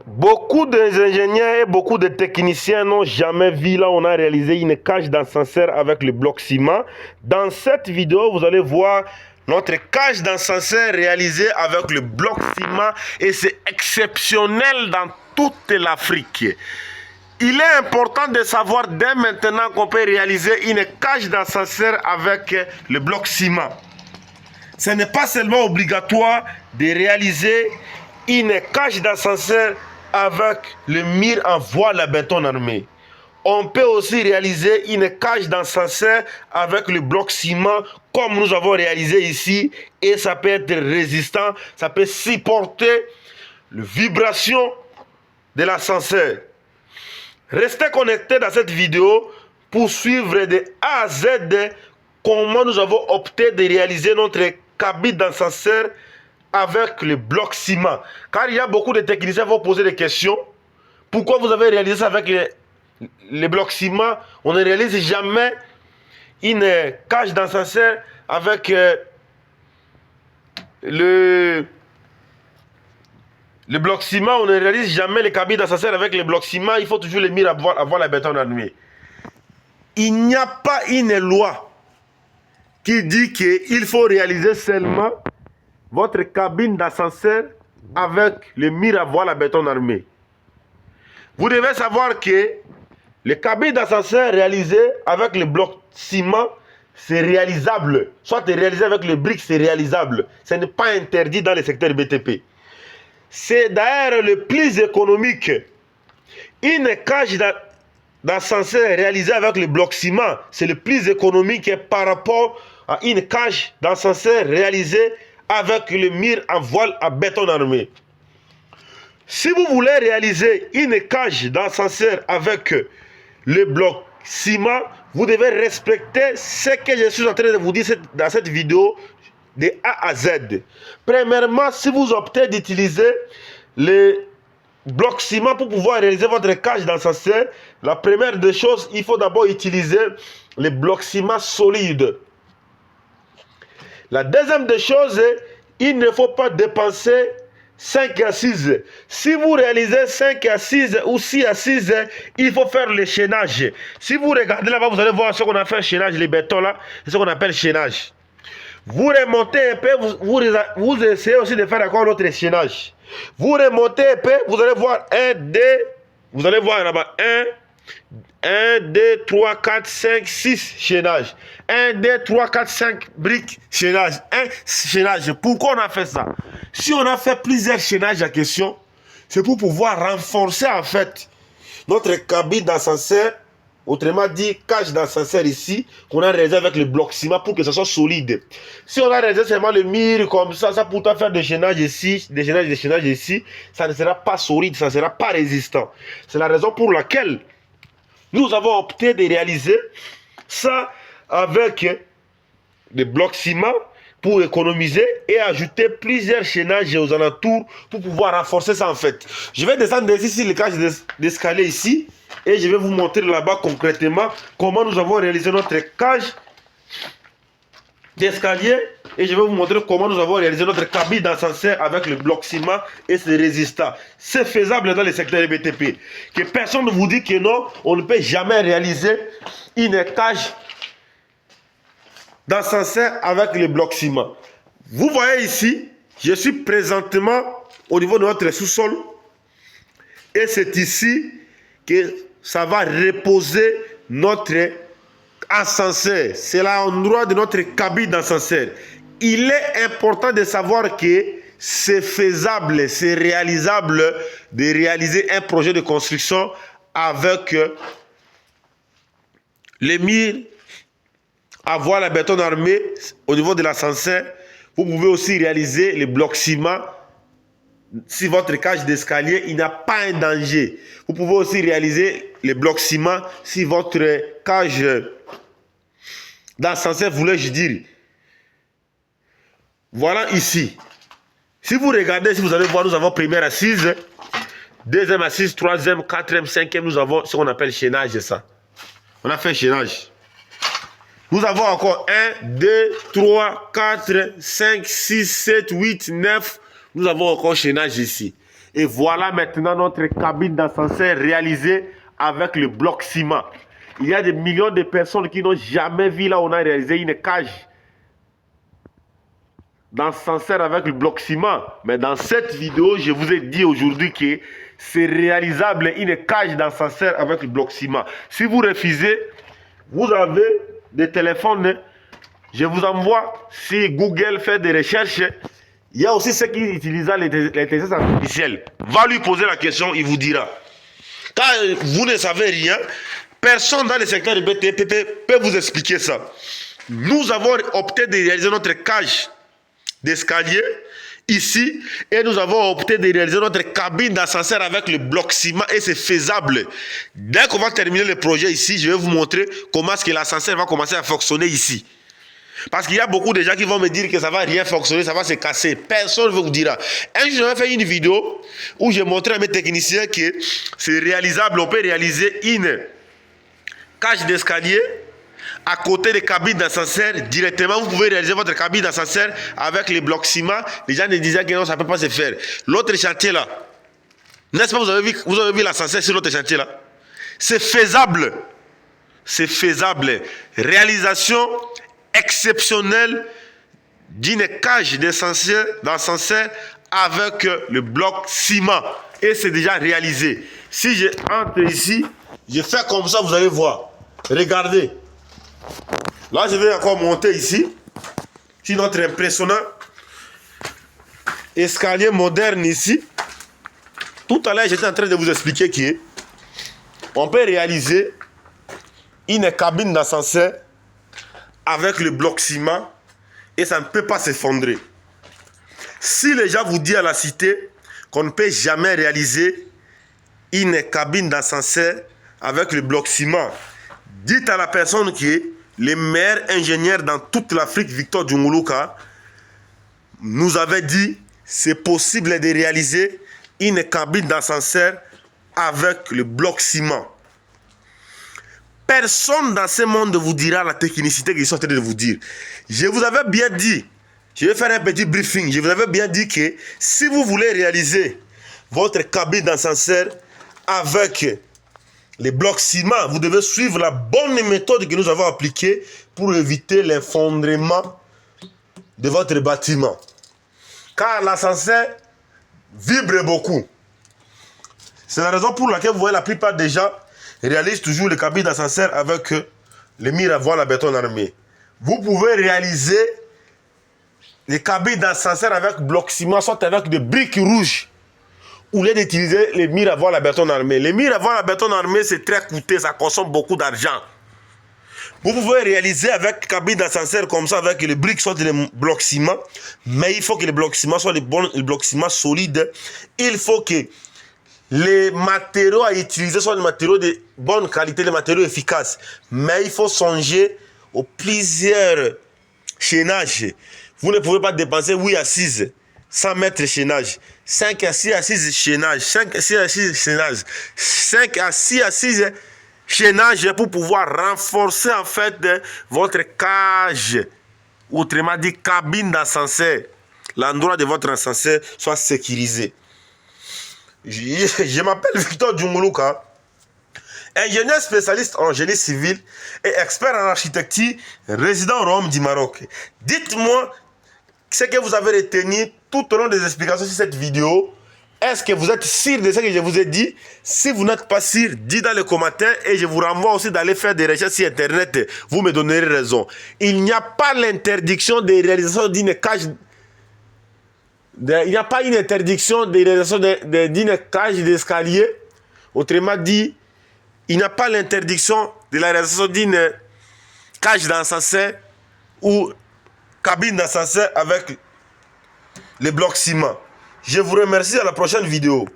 Beaucoup d'ingénieurs et beaucoup de techniciens n'ont jamais vu là on a réalisé une cage d'ascenseur avec le bloc ciment. Dans cette vidéo, vous allez voir notre cage d'ascenseur réalisée avec le bloc ciment et c'est exceptionnel dans toute l'Afrique. Il est important de savoir dès maintenant qu'on peut réaliser une cage d'ascenseur avec le bloc ciment. Ce n'est pas seulement obligatoire de réaliser une cage d'ascenseur avec le mur en voile à béton armé. On peut aussi réaliser une cage d'ascenseur avec le bloc ciment comme nous avons réalisé ici et ça peut être résistant, ça peut supporter les vibrations de l'ascenseur. Restez connectés dans cette vidéo pour suivre de A à Z comment nous avons opté de réaliser notre cabine d'ascenseur avec le bloc ciment. Car il y a beaucoup de techniciens qui vont poser des questions. Pourquoi vous avez réalisé ça avec les blocs ciment? On ne réalise jamais une cage d'ascenseur avec le bloc ciment. On ne réalise jamais les cabines d'ascenseur avec les blocs ciment. Il faut toujours les murs avoir la béton armé. Il n'y a pas une loi qui dit qu'il faut réaliser seulement votre cabine d'ascenseur avec le mur à voile à béton armé. Vous devez savoir que les cabines d'ascenseur réalisées avec le bloc ciment, c'est réalisable. Soit réalisé avec le brique, c'est réalisable. Ce n'est pas interdit dans le secteur BTP. C'est d'ailleurs le plus économique. Une cage d'ascenseur réalisée avec le bloc ciment, c'est le plus économique par rapport à une cage d'ascenseur réalisée avec le mur en voile à béton armé. Si vous voulez réaliser une cage d'ascenseur avec le bloc ciment, vous devez respecter ce que je suis en train de vous dire dans cette vidéo de A à Z. Premièrement, si vous optez d'utiliser le bloc ciment pour pouvoir réaliser votre cage d'ascenseur, la première des choses, il faut d'abord utiliser le bloc ciment solide. La deuxième des choses, il ne faut pas dépenser 5 assises. Si vous réalisez 5 assises ou 6 assises, il faut faire le chaînage. Si vous regardez là-bas, vous allez voir ce qu'on a fait chaînage, les bétons là, c'est ce qu'on appelle chaînage. Vous remontez un peu, vous essayez aussi de faire encore l'autre chaînage. Vous remontez un peu, vous allez voir 1, 2, vous allez voir là-bas 1, 2, 3, 4, 5, 6 chaînages. 1, 2, 3, 4, 5 briques chaînage. 1 chaînage. Pourquoi on a fait ça? Si on a fait plusieurs chaînages à question, c'est pour pouvoir renforcer en fait notre cabine d'ascenseur. Autrement dit, cage d'ascenseur ici, qu'on a réalisé avec le bloc ciment pour que ça soit solide. Si on a réalisé seulement le mur comme ça pour faire des chaînages ici, des chaînages ici, ça ne sera pas solide, ça ne sera pas résistant. C'est la raison pour laquelle nous avons opté de réaliser ça avec des blocs ciment pour économiser et ajouter plusieurs chaînages aux alentours pour pouvoir renforcer ça en fait. Je vais descendre ici sur les cages d'escalier ici et je vais vous montrer là-bas concrètement comment nous avons réalisé notre cage d'escalier et je vais vous montrer comment nous avons réalisé notre cabine d'ascenseur avec le bloc ciment et c'est résistant. C'est faisable dans le secteur BTP. Que personne ne vous dit que non, on ne peut jamais réaliser une cage d'ascenseur avec le bloc ciment. Vous voyez ici, je suis présentement au niveau de notre sous-sol et c'est ici que ça va reposer notre ascenseur. C'est l'endroit de notre cabine d'ascenseur. Il est important de savoir que c'est faisable, c'est réalisable de réaliser un projet de construction avec les murs à voile à béton armé au niveau de l'ascenseur. Vous pouvez aussi réaliser les blocs ciment. Si votre cage d'escalier, il n'y a pas un danger. Vous pouvez aussi réaliser les blocs ciment si votre cage d'ascenseur, voulais-je dire. Voilà ici. Si vous regardez, si vous allez voir, nous avons première assise, deuxième assise, troisième, quatrième, cinquième, nous avons ce qu'on appelle chaînage, ça. On a fait chaînage. Nous avons encore 1, 2, 3, 4, 5, 6, 7, 8, 9. Nous avons encore chaînage ici. Et voilà maintenant notre cabine d'ascenseur réalisée avec le bloc ciment. Il y a des millions de personnes qui n'ont jamais vu là où on a réalisé une cage d'ascenseur avec le bloc ciment. Mais dans cette vidéo, je vous ai dit aujourd'hui que c'est réalisable une cage d'ascenseur avec le bloc ciment. Si vous refusez, vous avez des téléphones. Je vous envoie, si Google fait des recherches, il y a aussi ceux qui utilisent l'intelligence artificielle. Va lui poser la question, il vous dira. Quand vous ne savez rien, personne dans le secteur du BTP peut vous expliquer ça. Nous avons opté de réaliser notre cage d'escalier ici et nous avons opté de réaliser notre cabine d'ascenseur avec le bloc ciment et c'est faisable. Dès qu'on va terminer le projet ici, je vais vous montrer comment est-ce que l'ascenseur va commencer à fonctionner ici. Parce qu'il y a beaucoup de gens qui vont me dire que ça ne va rien fonctionner, ça va se casser. Personne ne vous dira. Un jour, j'ai fait une vidéo où j'ai montré à mes techniciens que c'est réalisable. On peut réaliser une cage d'escalier à côté des cabines d'ascenseur. Directement, vous pouvez réaliser votre cabine d'ascenseur avec les blocs ciment. Les gens me disaient que non, ça ne peut pas se faire. L'autre chantier là, n'est-ce pas, vous avez vu l'ascenseur sur l'autre chantier là? C'est faisable. C'est faisable. Réalisation exceptionnel d'une cage d'ascenseur avec le bloc ciment et c'est déjà réalisé. Si je entre ici, je fais comme ça, vous allez voir. Regardez. Là, je vais encore monter ici sur notre impressionnant escalier moderne ici. Tout à l'heure, j'étais en train de vous expliquer qu'on peut réaliser une cabine d'ascenseur avec le bloc ciment et ça ne peut pas s'effondrer. Si les gens vous disent à la cité qu'on ne peut jamais réaliser une cabine d'ascenseur avec le bloc ciment, dites à la personne qui est le meilleur ingénieur dans toute l'Afrique, Victor Djunguluka, nous avait dit c'est possible de réaliser une cabine d'ascenseur avec le bloc ciment. Personne dans ce monde vous dira la technicité que je suis en train de vous dire. Je vous avais bien dit, je vais faire un petit briefing, je vous avais bien dit que si vous voulez réaliser votre cabine d'ascenseur avec les blocs ciment, vous devez suivre la bonne méthode que nous avons appliquée pour éviter l'effondrement de votre bâtiment. Car l'ascenseur vibre beaucoup. C'est la raison pour laquelle vous voyez la plupart des gens réalise toujours les cabines d'ascenseur avec les murs à voile à béton armé. Vous pouvez réaliser les cabines d'ascenseur avec bloc ciment, soit avec des briques rouges, au lieu d'utiliser les murs à voile à béton armé. Les murs à voile à béton armé, c'est très coûteux, ça consomme beaucoup d'argent. Vous pouvez réaliser avec cabine d'ascenseur comme ça, avec les briques, soit les blocs ciment, mais il faut que les blocs ciment soient les blocs ciment solides. Il faut que les matériaux à utiliser soient des matériaux de bonne qualité, des matériaux efficaces. Mais il faut songer aux plusieurs chaînages. Vous ne pouvez pas dépenser 8 assises, 100 mètres chaînage, 5 à 6 assises chaînage, 5 à 6 assises chaînage, 5 à 6 assises chaînage pour pouvoir renforcer en fait votre cage, autrement dit cabine d'ascenseur. L'endroit de votre ascenseur soit sécurisé. Je m'appelle Victor Djunguluka, ingénieur spécialiste en génie civil et expert en architecture, résident au Royaume du Maroc. Dites-moi ce que vous avez retenu tout au long des explications sur cette vidéo. Est-ce que vous êtes sûr de ce que je vous ai dit? Si vous n'êtes pas sûr, dites dans les commentaires et je vous renvoie aussi d'aller faire des recherches sur Internet. Vous me donnerez raison. Il n'y a pas l'interdiction de réalisation d'une cage. Il n'y a pas une interdiction de réalisation d'une cage d'escalier. Autrement dit, il n'y a pas l'interdiction de la réalisation d'une cage d'ascenseur ou cabine d'ascenseur avec les blocs ciment. Je vous remercie, à la prochaine vidéo.